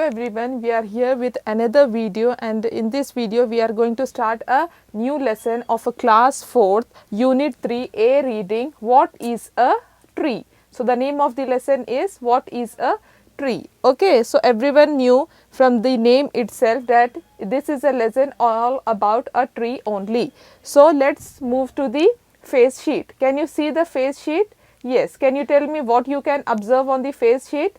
Hello everyone, we are here with another video, and in this video we are going to start a new lesson of a class 4th unit 3A reading what is a tree. So the name of the lesson is what is a tree. Okay, so everyone knew from the name itself that this is a lesson all about a tree only. So let's move to the face sheet. Can you see the face sheet? Yes. Can you tell me what you can observe on the face sheet?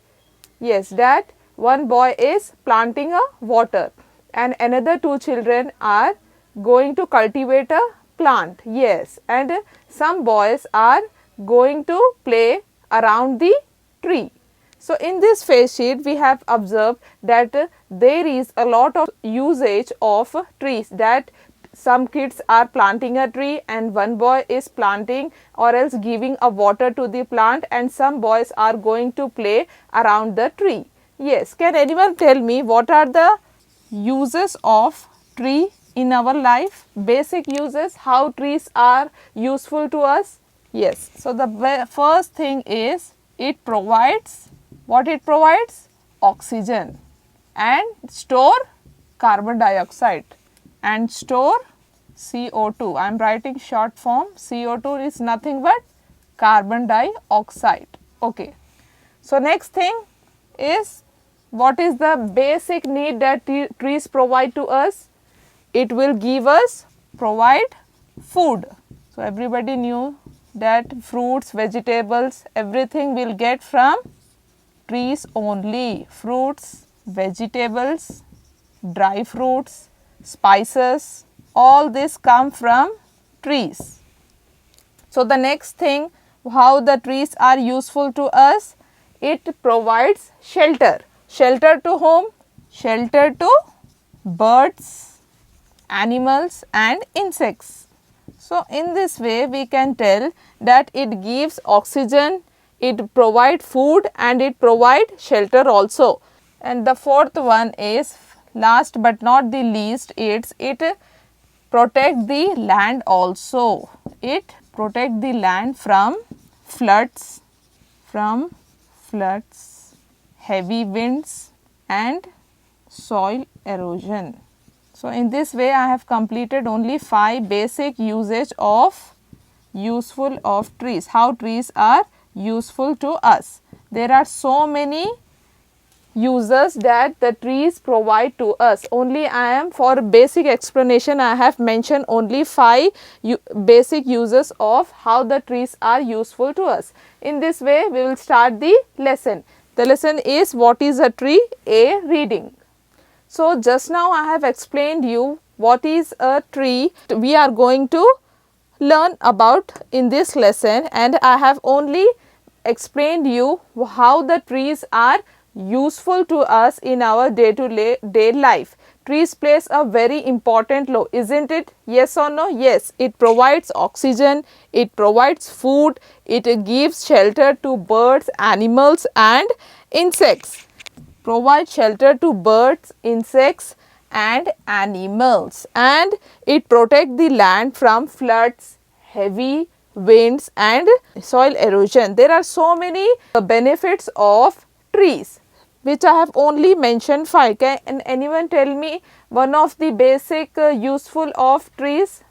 Yes, that one boy is planting a water and another two children are going to cultivate a plant. Yes, and some boys are going to play around the tree. So in this face sheet we have observed that there is a lot of usage of trees, that some kids are planting a tree and one boy is planting or else giving a water to the plant, and some boys are going to play around the tree. Yes, can anyone tell me what are the uses of tree in our life? Basic uses, how trees are useful to us? Yes, so the first thing is it provides, what it provides? Oxygen and store carbon dioxide and store CO2. I am writing short form. CO2 is nothing but carbon dioxide. Okay. So next thing is, what is the basic need that trees provide to us? It will give us, provide food. So everybody knew that fruits, vegetables, everything will get from trees only. Fruits, vegetables, dry fruits, spices, all this come from trees. So the next thing, how the trees are useful to us? It provides shelter. Shelter to whom? Shelter to birds, animals and insects. So in this way we can tell that it gives oxygen, it provides food and it provides shelter also. And the fourth one is, last but not the least, it protect the land also. It protect the land from floods, heavy winds and soil erosion. So in this way I have completed only 5 basic usage of useful of trees, how trees are useful to us. There are so many uses that the trees provide to us. Only I am, for basic explanation, I have mentioned only 5 basic uses of how the trees are useful to us. In this way we will start the lesson. The lesson is what is a tree? A reading. So just now I have explained you what is a tree. We are going to learn about in this lesson, and I have only explained you how the trees are useful to us in our day-to-day life. Trees plays a very important role, isn't it? Yes or no? Yes, it provides oxygen, it provides food, it gives shelter to birds, animals and insects. Provide shelter to birds, insects and animals, and it protects the land from floods, heavy winds and soil erosion. There are so many benefits of trees, which I have only mentioned 5. Can anyone tell me one of the basic useful of trees?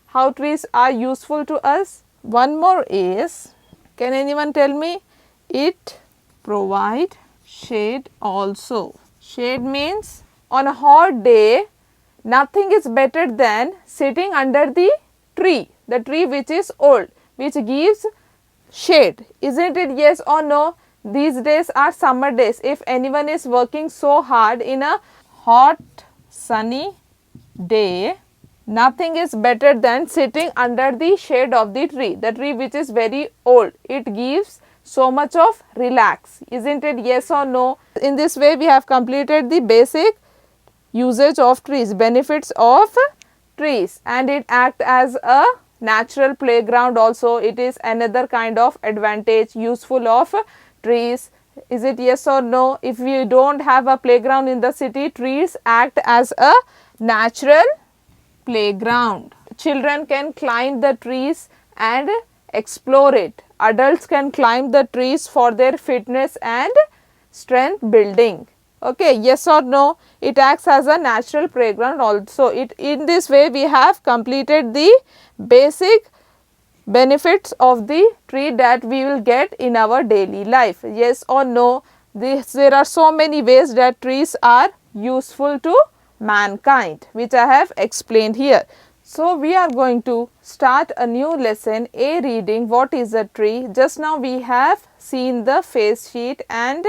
How trees are useful to us? One more is, can anyone tell me? It provide shade also. Shade means on a hot day nothing is better than sitting under the tree which is old, which gives shade, isn't it? Yes or no? These days are summer days. If anyone is working so hard in a hot sunny day, nothing is better than sitting under the shade of the tree which is very old. It gives so much of relax, isn't it? Yes or no? In this way we have completed the basic usage of trees, benefits of trees, and it acts as a natural playground also. It is another kind of advantage useful of trees. Is it yes or no? If we don't have a playground in the city, trees act as a natural playground. Children can climb the trees and explore it. Adults can climb the trees for their fitness and strength building. Okay, yes or no? It acts as a natural playground also. In this way we have completed the basic benefits of the tree that we will get in our daily life. Yes or no? There are so many ways that trees are useful to mankind, which I have explained here. So, we are going to start a new lesson, A reading what is a tree. Just now we have seen the face sheet and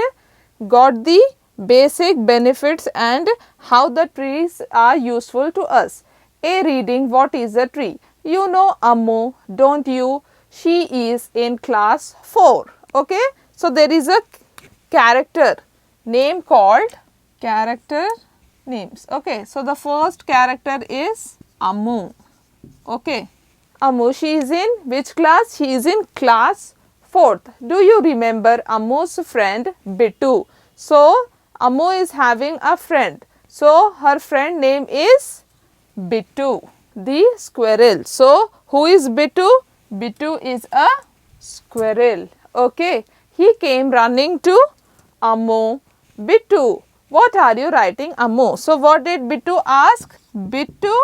got the basic benefits and how the trees are useful to us. A reading what is a tree. You know Ammu, don't you? She is in class 4. Okay. So, there is a character name called character names. Okay. So, the first character is Ammu. Okay. Ammu, she is in which class? She is in class 4th. Do you remember Ammu's friend Bittu? So, Ammu is having a friend. So, her friend name is Bittu, the squirrel. So, who is Bittu? Bittu is a squirrel. Okay. He came running to Ammu. Bittu, what are you writing, Ammu? So, what did Bittu ask? Bittu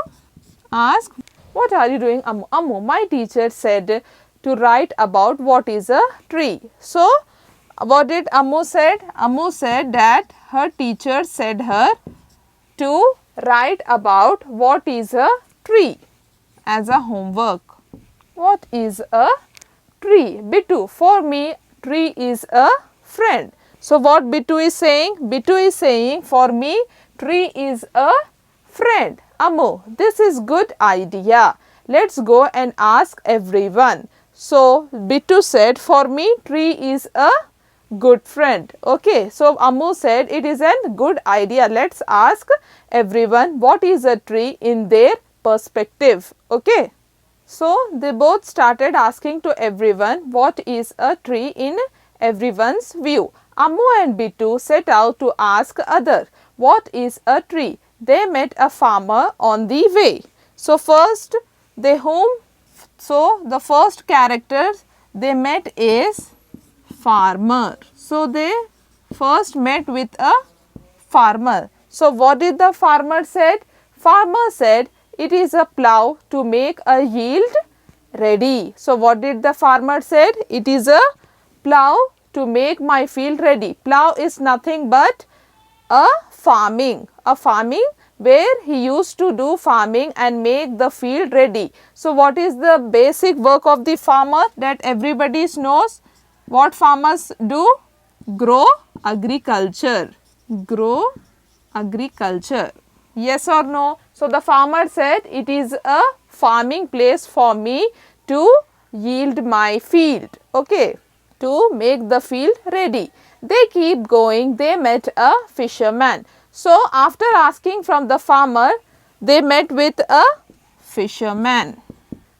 asked, what are you doing, Ammu? Ammu, my teacher said to write about what is a tree. So, what did Ammu said? Ammu said that her teacher said her to write about what is a tree as a homework. What is a tree? Bittu, for me tree is a friend. So, what Bittu is saying? Bittu is saying for me tree is a friend. Ammu, this is good idea. Let's go and ask everyone. So, Bittu said for me tree is a good friend. Okay. So, Ammu said it is a good idea. Let's ask everyone what is a tree in their perspective. Okay. So, they both started asking to everyone what is a tree in everyone's view. Ammu and Bittu set out to ask other what is a tree. They met a farmer on the way. So, first the first character they met is farmer. So, they first met with a farmer. So, what did the farmer said? Farmer said it is a plough to make a yield ready. So, what did the farmer said? It is a plough to make my field ready. Plough is nothing but a farming where he used to do farming and make the field ready. So, what is the basic work of the farmer that everybody knows? What farmers do? Grow agriculture. Grow agriculture. Yes or no? So, the farmer said it is a farming place for me to yield my field. Okay. To make the field ready. They keep going, they met a fisherman. So, after asking from the farmer, they met with a fisherman.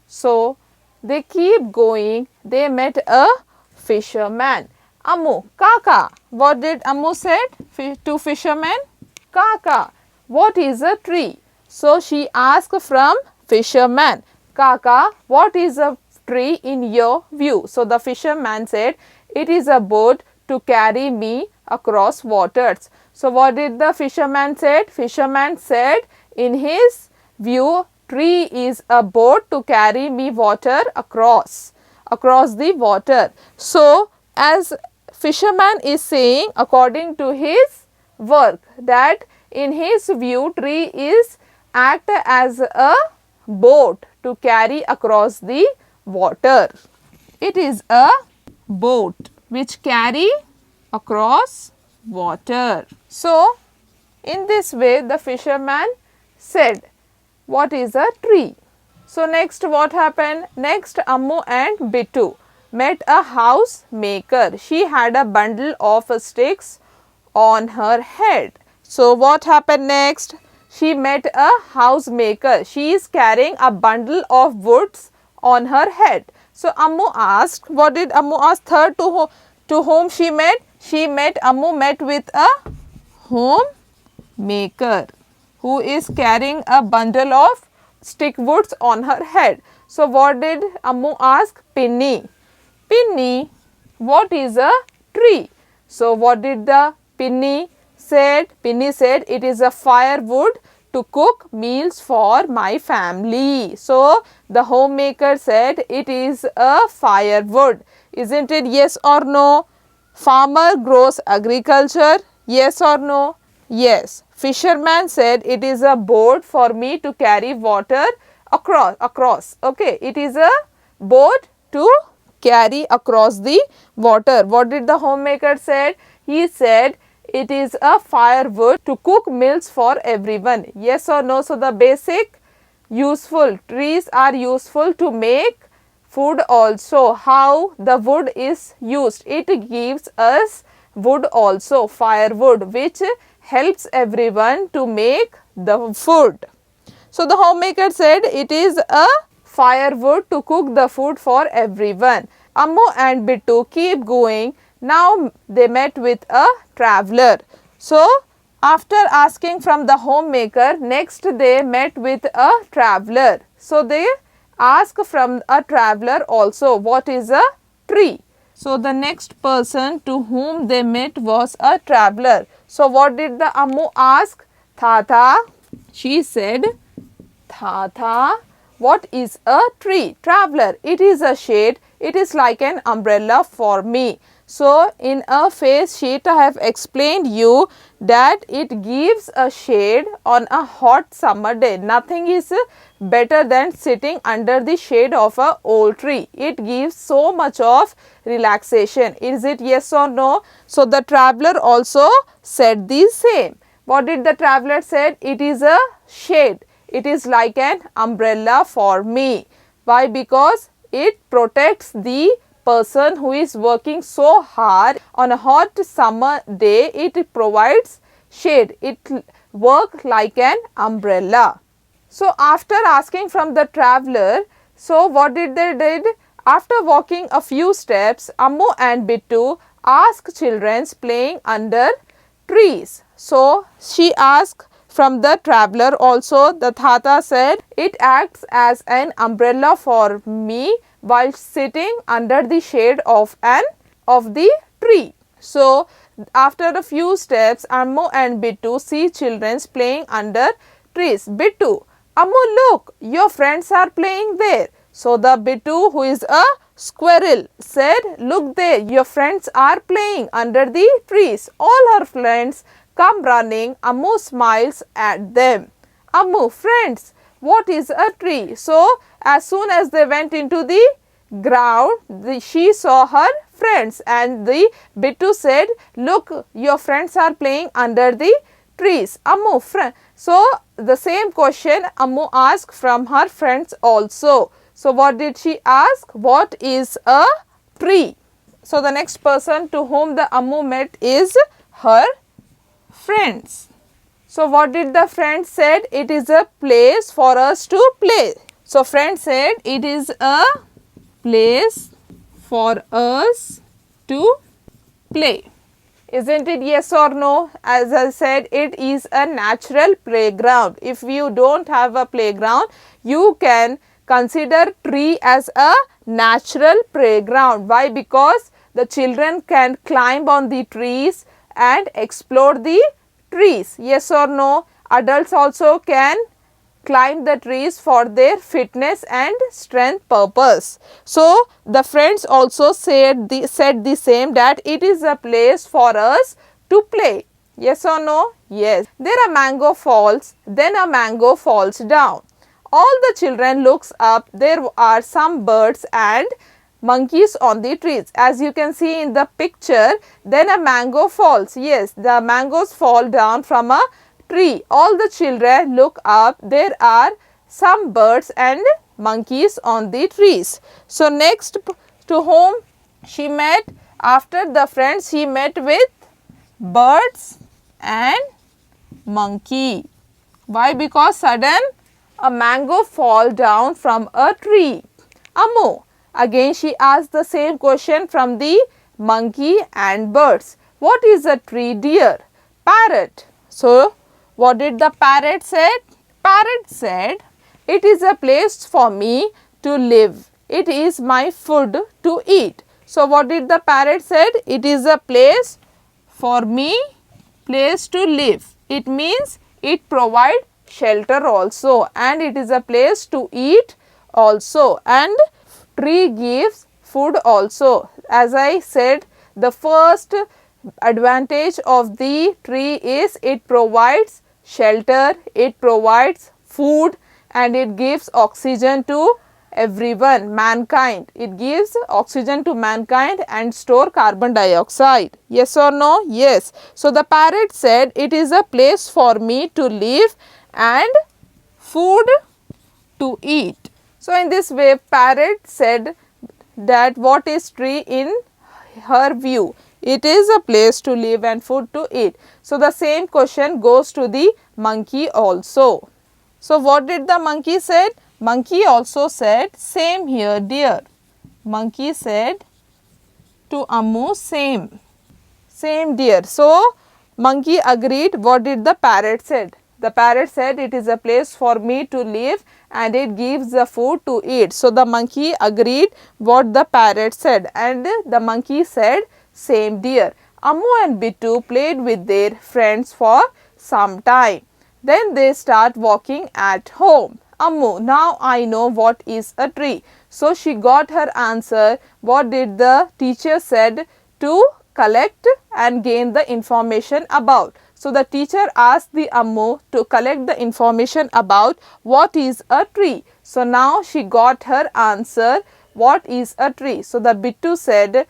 So, they keep going, they met a fisherman. Ammu, Kaka, what did Ammu said to fisherman? Kaka, what is a tree? So, she asked from fisherman, Kaka, what is a tree in your view? So, the fisherman said, it is a boat to carry me across waters. So, what did the fisherman said? Fisherman said, in his view, tree is a boat to carry me water across the water. So, as fisherman is saying according to his work that in his view tree is act as a boat to carry across the water. It is a boat which carry across water. So, in this way the fisherman said what is a tree. So, next what happened? Next Ammu and Bittu met a house maker. She had a bundle of sticks on her head. So, what happened next? She met a house maker. She is carrying a bundle of woods on her head. So, Ammu asked, what did Ammu ask? Third, to whom she met? Ammu met with a home maker who is carrying a bundle of stick woods on her head. So, what did Ammu ask? Pinny, Pinny, what is a tree? So, what did the Pinny said, Pinny said, it is a firewood to cook meals for my family. So, the homemaker said it is a firewood. Isn't it yes or no? Farmer grows agriculture. Yes or no? Yes. Fisherman said it is a boat for me to carry water across. Okay, it is a boat to carry across the water. What did the homemaker said? He said it is a firewood to cook meals for everyone. Yes or no? So, the basic useful, trees are useful to make food also. How the wood is used? It gives us wood also, firewood, which helps everyone to make the food. So, the homemaker said it is a firewood to cook the food for everyone. Ammu and Bittu keep going. Now, they met with a traveler. So, after asking from the homemaker, next they met with a traveler. So, they ask from a traveler also, what is a tree? So, the next person to whom they met was a traveler. So, what did the Ammu ask? Tata, she said, Tata, what is a tree? Traveler, it is a shade, it is like an umbrella for me. So, in a face sheet I have explained you that it gives a shade on a hot summer day. Nothing is better than sitting under the shade of a old tree. It gives so much of relaxation. Is it yes or no? So, the traveler also said the same. What did the traveler said? It is a shade. It is like an umbrella for me. Why? Because it protects the person who is working so hard on a hot summer day. It provides shade. It works like an umbrella. So, after asking from the traveler, so what did they did? After walking a few steps, Ammu and Bittu asked children playing under trees. So, she asked from the traveler also. The Tata said, it acts as an umbrella for me while sitting under the shade of the tree. So, after a few steps, Ammu and Bittu see children playing under trees. Bittu, Ammu, look, your friends are playing there. So, the Bittu, who is a squirrel, said, look there, your friends are playing under the trees. All her friends come running. Ammu smiles at them. Ammu, friends, what is a tree? So, as soon as they went into the ground, she saw her friends, and the Bittu said, look, your friends are playing under the trees. Ammu, friend. So, the same question Ammu asked from her friends also. So, what did she ask? What is a tree? So, the next person to whom the Ammu met is her friends. So, what did the friend said? It is a place for us to play. So, friend said it is a place for us to play. Isn't it yes or no? As I said, it is a natural playground. If you don't have a playground, you can consider tree as a natural playground. Why? Because the children can climb on the trees and explore the trees. Yes or no? Adults also can climb the trees for their fitness and strength purpose. So, the friends also said the same, that it is a place for us to play. Yes or no? Yes. There a mango falls, then a mango falls down. All the children looks up. There are some birds and monkeys on the trees. As you can see in the picture, then a mango falls. Yes, the mangoes fall down from a tree. All the children look up. There are some birds and monkeys on the trees. So, next to whom she met? After the friends, she met with birds and monkey. Why? Because sudden a mango fall down from a tree. Ammu, again she asked the same question from the monkey and birds. What is a tree, dear? Parrot. So, what did the parrot said? Parrot said, it is a place for me to live. It is my food to eat. So, what did the parrot said? It is a place for me place to live. It means it provides shelter also, and it is a place to eat also, and tree gives food also. As I said, the first advantage of the tree is it provides shelter, it provides food, and it gives oxygen to everyone, mankind. It gives oxygen to mankind and store carbon dioxide. Yes or no? Yes. So, the parrot said, it is a place for me to live and food to eat. So, in this way, parrot said that what is tree in her view? It is a place to live and food to eat. So, the same question goes to the monkey also. So, what did the monkey said? Monkey also said, same here dear. Monkey said to Ammu, same dear. So, monkey agreed. What did the parrot said? The parrot said, it is a place for me to live and it gives the food to eat. So, the monkey agreed what the parrot said, and the monkey said, same dear. Ammu and Bittu played with their friends for some time. Then they start walking at home. Ammu, now I know what is a tree. So, she got her answer. What did the teacher said? To collect and gain the information about. So, the teacher asked the Ammu to collect the information about what is a tree. So, now she got her answer, what is a tree. So, the Bittu said,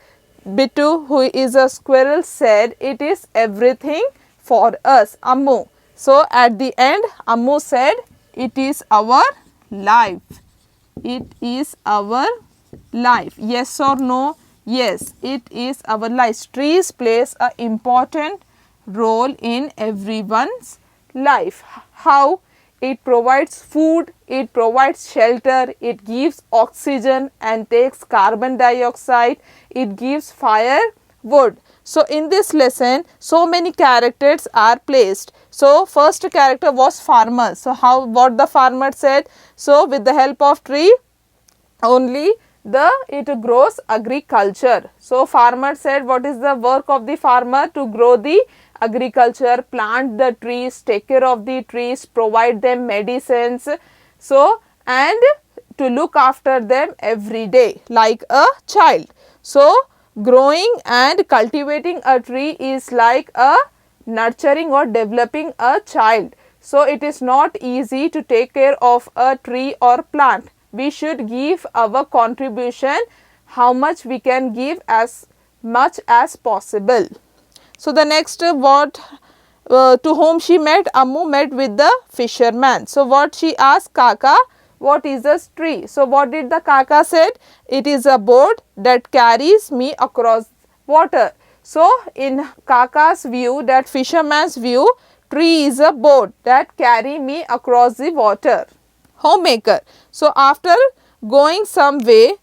Bittu, who is a squirrel, said, it is everything for us, Ammu. So, at the end, Ammu said, it is our life. It is our life. Yes or no? Yes, it is our life. Trees plays an important role in everyone's life. How? It provides food, it provides shelter, it gives oxygen and takes carbon dioxide, it gives firewood. So, in this lesson, so many characters are placed. So, first character was farmer. So, what the farmer said? So, with the help of tree, only it grows agriculture. So, farmer said, what is the work of the farmer? To grow the agriculture, plant the trees, take care of the trees, provide them medicines. So, and to look after them every day like a child. So, growing and cultivating a tree is like a nurturing or developing a child. So, it is not easy to take care of a tree or plant. We should give our contribution, how much we can give, as much as possible. So, the next to whom she met? Ammu met with the fisherman. So, what she asked? Kaka, what is a tree? So, what did the Kaka said? It is a boat that carries me across water. So, in Kaka's view, that fisherman's view, tree is a boat that carry me across the water. Homemaker. So, after going some way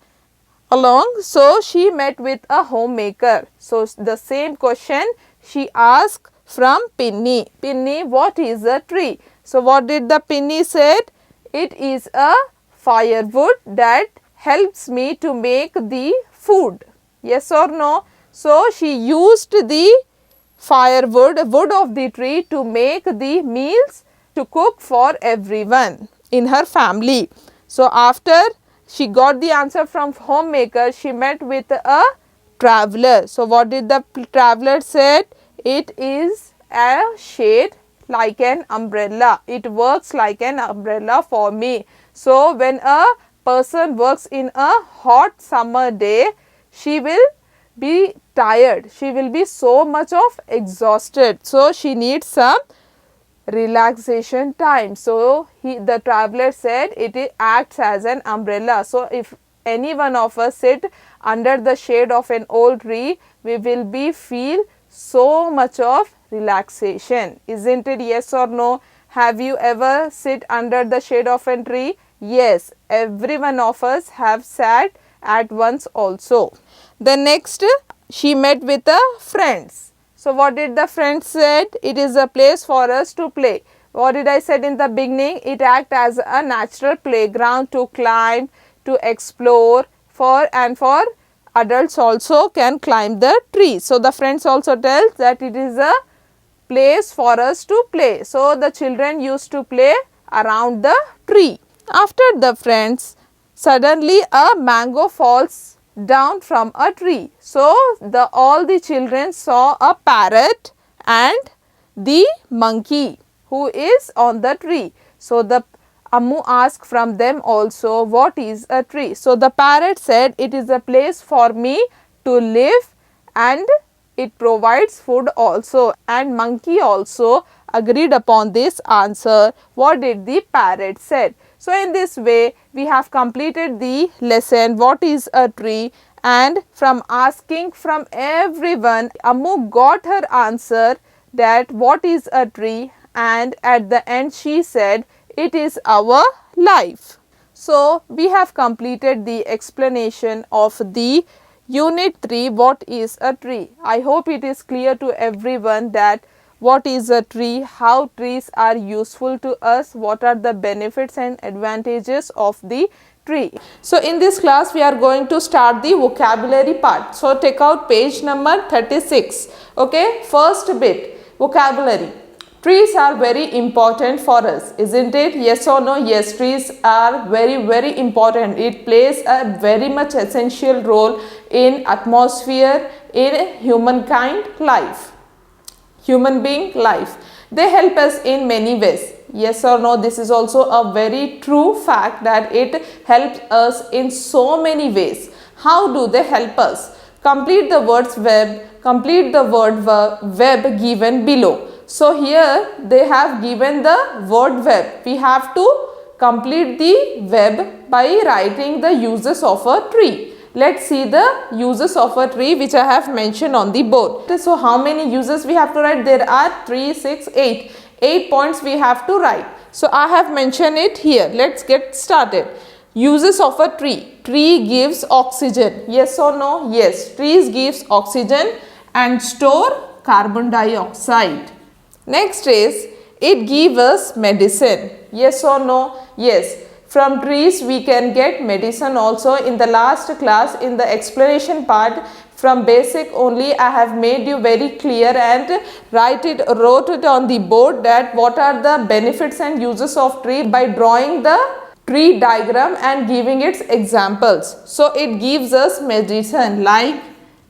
along, so she met with a homemaker. So, the same question she asked from Pinny. Pinny, what is a tree? So, what did the Pinny said? It is a firewood that helps me to make the food. Yes or no? So, she used the firewood, wood of the tree, to make the meals to cook for everyone in her family. So, after she got the answer from homemaker, she met with a traveler. So, what did the traveler said? It is a shade like an umbrella. It works like an umbrella for me. So, when a person works in a hot summer day, she will be tired. She will be so much of exhausted. So, she needs some relaxation time. So, the traveler said it acts as an umbrella. So, if any one of us sit under the shade of an old tree, we will feel so much of relaxation. Isn't it? Yes or no? Have you ever sit under the shade of a tree? Yes, every one of us have sat at once also. The next, she met with the friends. So, what did the friends said? It is a place for us to play. What did I said in the beginning? It acts as a natural playground to climb, to explore, for adults also can climb the tree. So, the friends also tell that it is a place for us to play. So the children used to play around the tree. After the friends, suddenly a mango falls down from a tree. So all the children saw a parrot and the monkey who is on the tree. So the Ammu asked from them also, what is a tree? So the parrot said, it is a place for me to live and it provides food also. And monkey also agreed upon this answer. What did the parrot said? So in this way we have completed the lesson, what is a tree, and from asking from everyone, Ammu got her answer that what is a tree, and at the end she said, it is our life. So we have completed the explanation of the unit 3, what is a tree. I hope it is clear to everyone that what is a tree, how trees are useful to us, what are the benefits and advantages of the tree. So in this class we are going to start the vocabulary part. So take out page number 36. Okay, first bit, vocabulary. Trees are very important for us, isn't it? Yes or no? Yes, trees are very important. It plays a very much essential role in atmosphere, in humankind life, human being life. They help us in many ways. Yes or no? This is also a very true fact that it helps us in so many ways. How do they help us? Complete the words web, complete the word web given below. So here they have given the word web. We have to complete the web by writing the uses of a tree. Let's see the uses of a tree which I have mentioned on the board. So how many uses we have to write? There are 3, 6, 8. 8 points we have to write. So I have mentioned it here. Let's get started. Uses of a tree. Tree gives oxygen. Yes or no? Yes. Trees gives oxygen and store carbon dioxide. Next is, it gives us medicine. Yes or no? Yes. From trees we can get medicine also. In the last class, in the explanation part, from basic only I have made you very clear and wrote it on the board that what are the benefits and uses of tree by drawing the tree diagram and giving its examples. So it gives us medicine like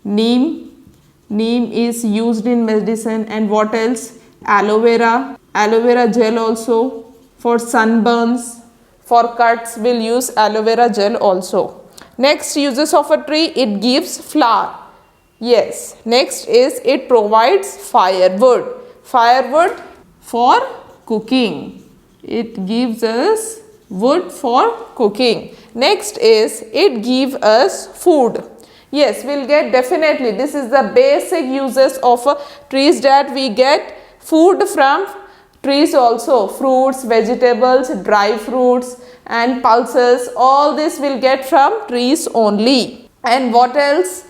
neem. Neem is used in medicine, and what else? Aloe vera gel also. For sunburns, for cuts we'll use aloe vera gel also. Next uses of a tree, it gives flower. Yes. Next is, it provides firewood. Firewood for cooking. It gives us wood for cooking. Next is, it gives us food. Yes, we'll get definitely. This is the basic uses of trees, that we get food from trees also. Fruits, vegetables, dry fruits and pulses, all this will get from trees only. And what else?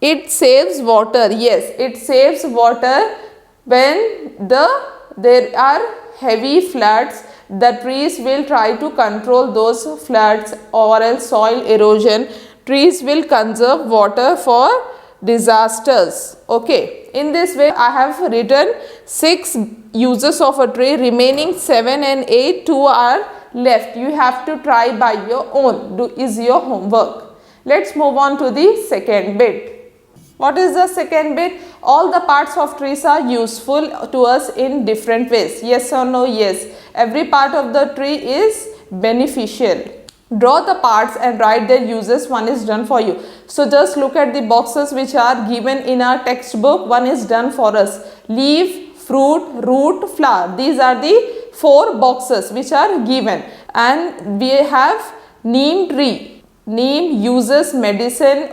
It saves water. Yes, it saves water when there are heavy floods. The trees will try to control those floods or else soil erosion. Trees will conserve water for disasters. Okay, in this way I have written 6 uses of a tree. Remaining 7 and 8, 2 are left. You have to try by your own. Is your homework. Let's move on to the second bit. What is the second bit? All the parts of trees are useful to us in different ways. Yes or no? Yes. Every part of the tree is beneficial. Draw the parts and write their uses. One is done for you. So just look at the boxes which are given in our textbook. One is done for us. Leaf, fruit, root, flower. These are the 4 boxes which are given. And we have neem tree. Neem uses medicine,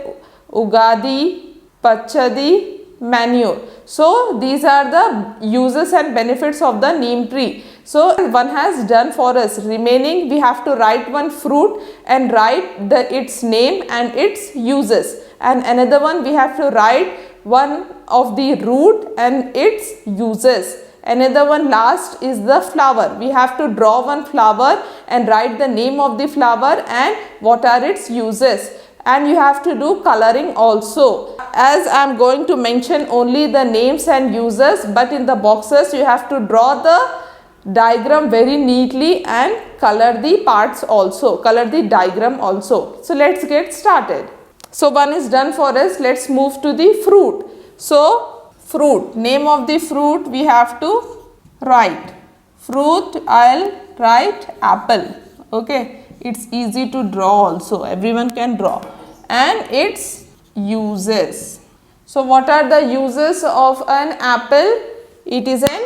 ugadi, pachadi, manure. So these are the uses and benefits of the neem tree. So one has done for us. Remaining we have to write one fruit and write its name and its uses. And another one we have to write one of the root and its uses. Another one last is the flower. We have to draw one flower and write the name of the flower and what are its uses. And you have to do coloring also. as I am going to mention only the names and uses, but in the boxes you have to draw the diagram very neatly and color the parts also, color the diagram also. So let's get started. So one is done for us. Let's move to the fruit. So fruit, name of the fruit we have to write. Fruit, I'll write apple. Okay, it's easy to draw also, everyone can draw. And its uses. So what are the uses of an apple? It is an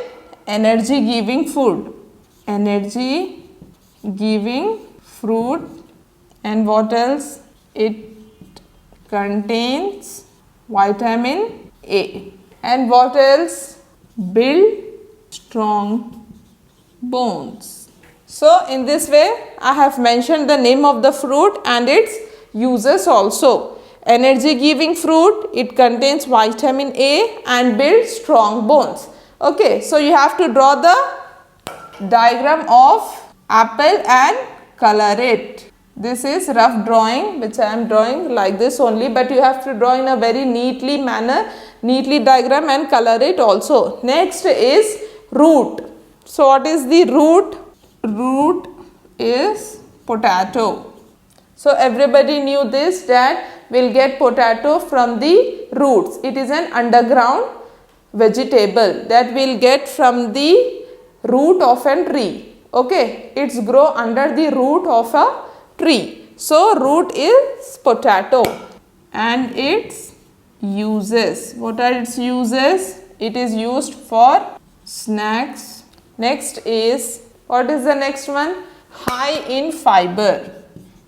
energy giving food. Energy giving fruit. And what else? It contains vitamin A. And what else? Build strong bones. So in this way I have mentioned the name of the fruit and its uses also. Energy giving fruit, it contains vitamin A and builds strong bones. Okay, so you have to draw the diagram of apple and color it. This is rough drawing which I am drawing like this only, but you have to draw in a very neatly manner, neatly diagram and color it also. Next is root. So what is the root? Root is potato. So everybody knew this, that we'll get potato from the roots. It is an underground vegetable that we'll get from the root of a tree. Okay, it's grow under the root of a tree. So root is potato. And its uses. What are its uses? It is used for snacks. Next is, what is the next one? High in fiber.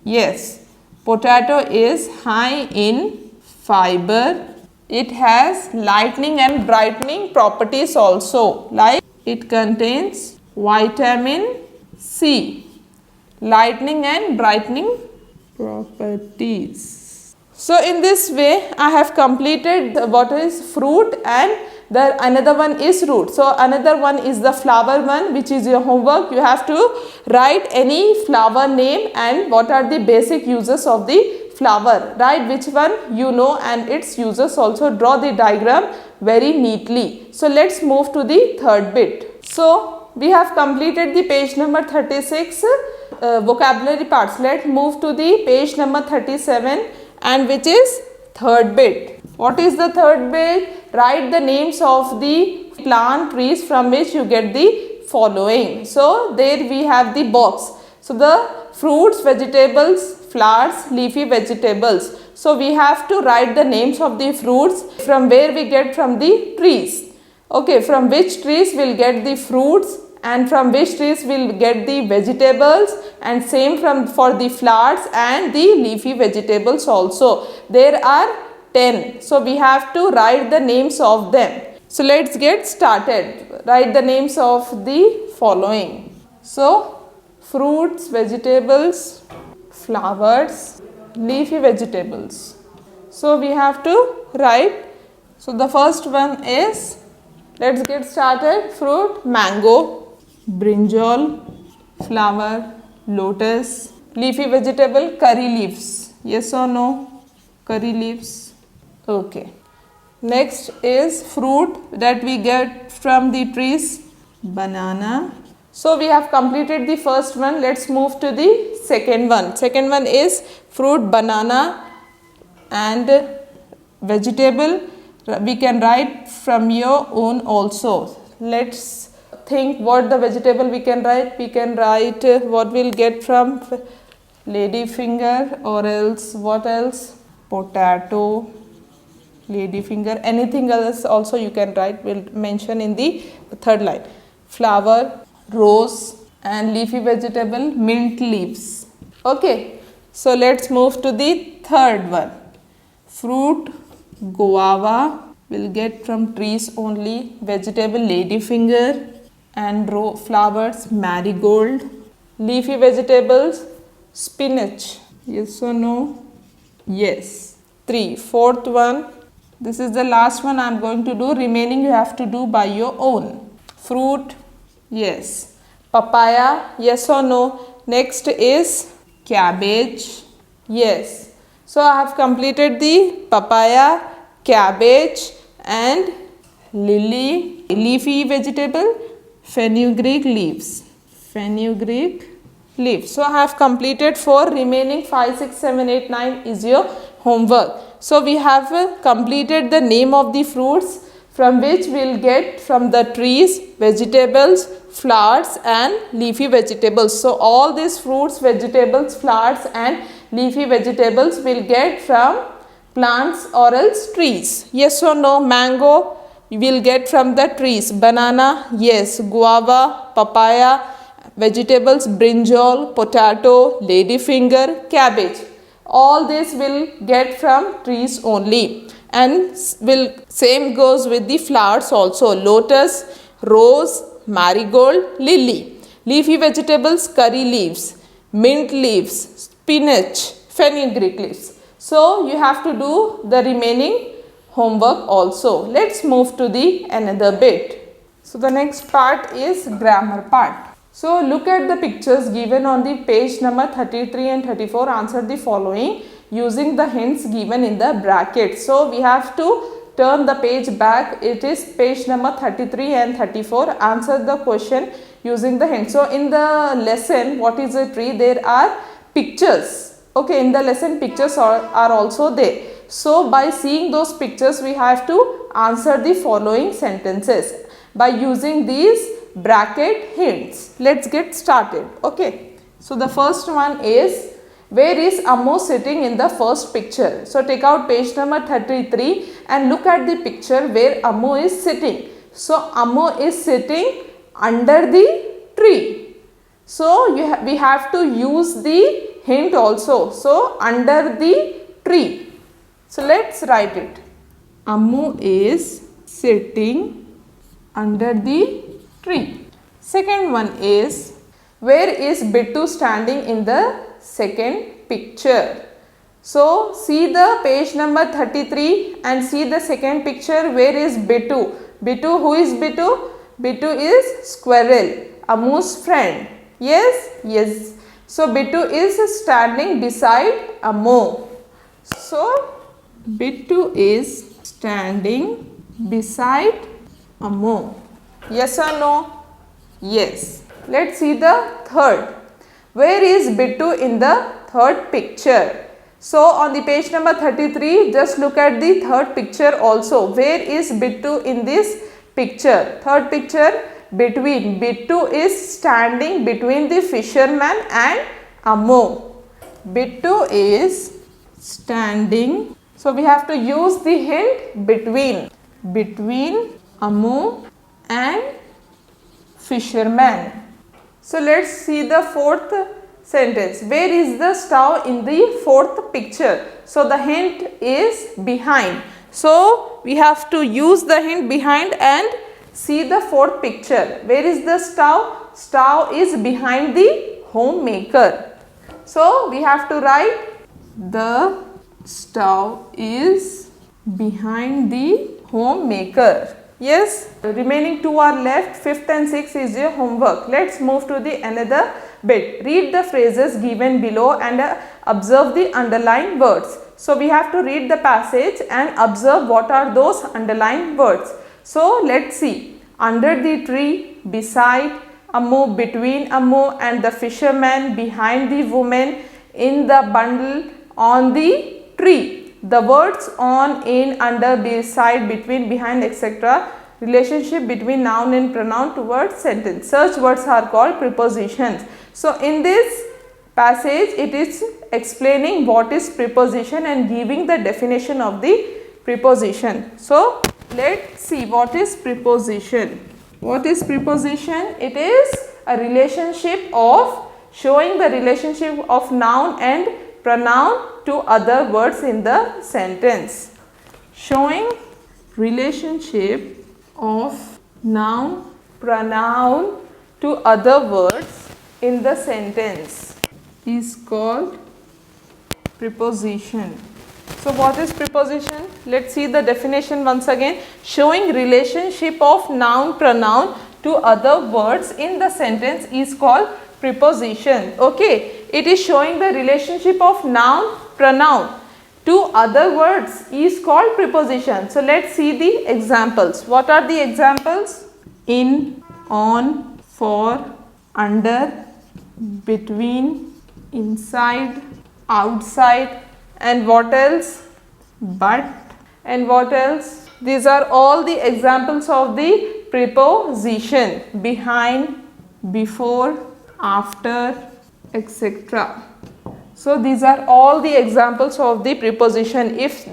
Yes, potato is high in fiber. It has lightening and brightening properties also, like it contains vitamin C. Lightening and brightening properties. So in this way I have completed what is fruit, and the another one is root. So another one is the flower one, which is your homework. You have to write any flower name and what are the basic uses of the flower. Write which one you know and its uses also. Draw the diagram very neatly. So let's move to the third bit. So we have completed the page number 36 vocabulary parts. Let's move to the page number 37, and which is third bit. What is the third bit? Write the names of the plant trees from which you get the following. So there we have the box. So the fruits, vegetables, flowers, leafy vegetables. So we have to write the names of the fruits from where we get from the trees. Okay, from which trees we'll get the fruits, and from which trees we'll get the vegetables, and same for the flowers and the leafy vegetables also. There are 10. So we have to write the names of them. So let's get started. Write the names of the following. So fruits, vegetables, flowers, leafy vegetables. So we have to write. So the first one is, let's get started. Fruit, mango. Brinjal, flower, lotus. Leafy vegetable, curry leaves. Yes or no? Curry leaves. Okay. Next is fruit that we get from the trees. Banana. So we have completed the first one. Let's move to the second one. Second one is fruit, banana, and vegetable. We can write from your own also. Let's think what the vegetable we can write. We can write what we'll get from lady finger, or else what else? Potato, lady finger, anything else also you can write. We'll mention in the third line. Flower, rose, and leafy vegetable, mint leaves. Okay, so let's move to the third one. Fruit, guava, we'll get from trees only. Vegetable, lady finger, and flowers, marigold. Leafy vegetables, spinach. Yes or no? Yes. 3. Fourth one. This is the last one I am going to do. Remaining you have to do by your own. Fruit. Yes. Papaya. Yes or no? Next is cabbage. Yes. So I have completed the papaya, cabbage and lily, leafy vegetable, fenugreek leaves. Fenugreek leaves. So I have completed 4, remaining 5, 6, 7, 8, 9 is your homework. So we have completed the name of the fruits from which we will get from the trees, vegetables, flowers and leafy vegetables. So all these fruits, vegetables, flowers and leafy vegetables will get from plants or else trees. Yes or no? Mango you will get from the trees. Banana, yes. Guava, papaya, vegetables, brinjal, potato, ladyfinger, cabbage. All this will get from trees only. And will same goes with the flowers also. Lotus, rose, marigold, lily. Leafy vegetables, curry leaves, mint leaves, spinach, fenugreek leaves. So you have to do the remaining homework also. Let's move to the another bit. So the next part is grammar part. So look at the pictures given on the page number 33 and 34. Answer the following using the hints given in the bracket. So we have to turn the page back. It is page number 33 and 34. Answer the question using the hints. So in the lesson, what is a tree? There are pictures. Okay, in the lesson pictures are also there. So by seeing those pictures, we have to answer the following sentences by using these bracket hints. Let's get started. Okay, so the first one is, where is Ammu sitting in the first picture? So take out page number 33 and look at the picture where Ammu is sitting. So Ammu is sitting under the tree. So we have to use the hint also. So under the tree. So let's write it. Ammu is sitting under the tree. Second one is, where is Bittu standing in the second picture? So see the page number 33 and see the second picture. Where is Bittu? Bittu, who is Bittu? Bittu is squirrel, Ammu's friend. Yes, yes. So Bittu is standing beside Ammu. So Bittu is standing beside Ammu. Yes or no? Yes. Let's see the third. Where is Bittu in the third picture? So on the page number 33, just look at the third picture also. Where is Bittu in this picture? Third picture, between. Bittu is standing between the fisherman and Ammu. Bittu is standing. So we have to use the hint between. Between Ammu and fisherman. So let's see the fourth sentence. Where is the stove in the fourth picture? So the hint is behind. So we have to use the hint behind and see the fourth picture. Where is the stove? Stove is behind the homemaker. So we have to write, the stove is behind the homemaker. Yes, remaining 2 are left. 5th and 6th is your homework. Let's move to the another bit. Read the phrases given below and observe the underlined words. So we have to read the passage and observe what are those underlined words. So let's see. Under the tree, beside Ammu, between Ammu and the fisherman, behind the woman, in the bundle, on the tree. The words on, in, under, beside, between, behind, etc. relationship between noun and pronoun towards sentence. Such words are called prepositions. So in this passage, it is explaining what is preposition and giving the definition of the preposition. So let's see what is preposition. What is preposition? It is a relationship of showing the relationship of noun and pronoun to other words in the sentence. Showing relationship of noun, pronoun to other words in the sentence is called preposition. So what is preposition? Let's see the definition once again. Showing relationship of noun, pronoun to other words in the sentence is called preposition. Okay, it is showing the relationship of noun, pronoun to other words is called preposition. So let's see the examples. What are the examples? In, on, for, under, between, inside, outside, and what else? But, and what else? These are all the examples of the preposition: behind, before, after, etc. So these are all the examples of the preposition. If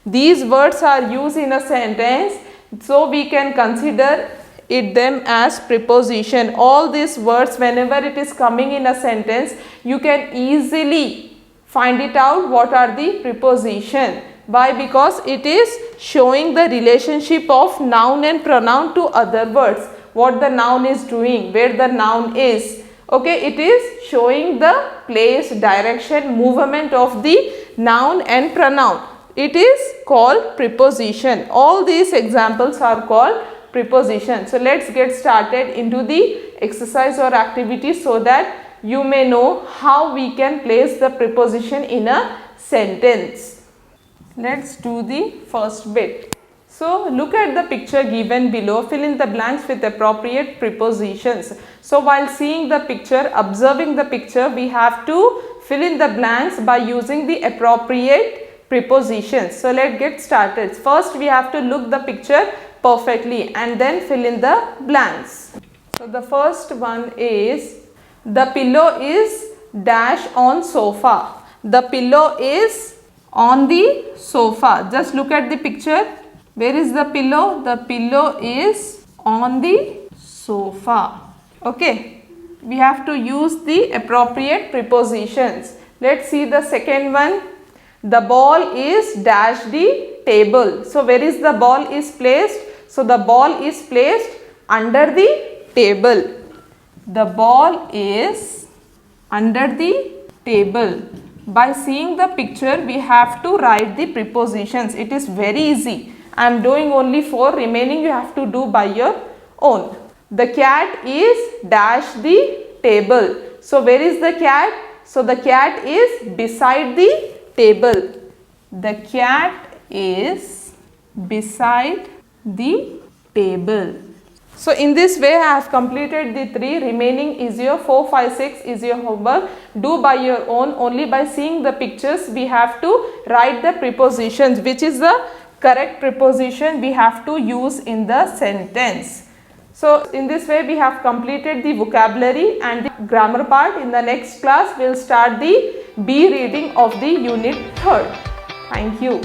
these words are used in a sentence, so we can consider them as preposition. All these words, whenever it is coming in a sentence, you can easily find it out what are the preposition. Why? Because it is showing the relationship of noun and pronoun to other words. What the noun is doing, where the noun is. Okay, it is showing the place, direction, movement of the noun and pronoun. It is called preposition. All these examples are called preposition. So let's get started into the exercise or activity so that you may know how we can place the preposition in a sentence. Let's do the first bit. So look at the picture given below. Fill in the blanks with appropriate prepositions. So while seeing the picture, observing the picture, we have to fill in the blanks by using the appropriate prepositions. So let's get started. First we have to look the picture perfectly and then fill in the blanks. So the first one is, the pillow is dash on sofa. The pillow is on the sofa. Just look at the picture. Where is the pillow? The pillow is on the sofa. Okay. We have to use the appropriate prepositions. Let's see the second one. The ball is dash the table. So where is the ball is placed? So the ball is placed under the table. The ball is under the table. By seeing the picture, we have to write the prepositions. It is very easy. I am doing only 4, remaining you have to do by your own. The cat is dash the table. So where is the cat? So the cat is beside the table. The cat is beside the table. So in this way I have completed the 3, remaining is your 4, 5, 6 is your homework. Do by your own. Only by seeing the pictures we have to write the prepositions, which is the correct preposition we have to use in the sentence. So in this way we have completed the vocabulary and the grammar part. In the next class we will start the B reading of the unit 3rd. Thank you.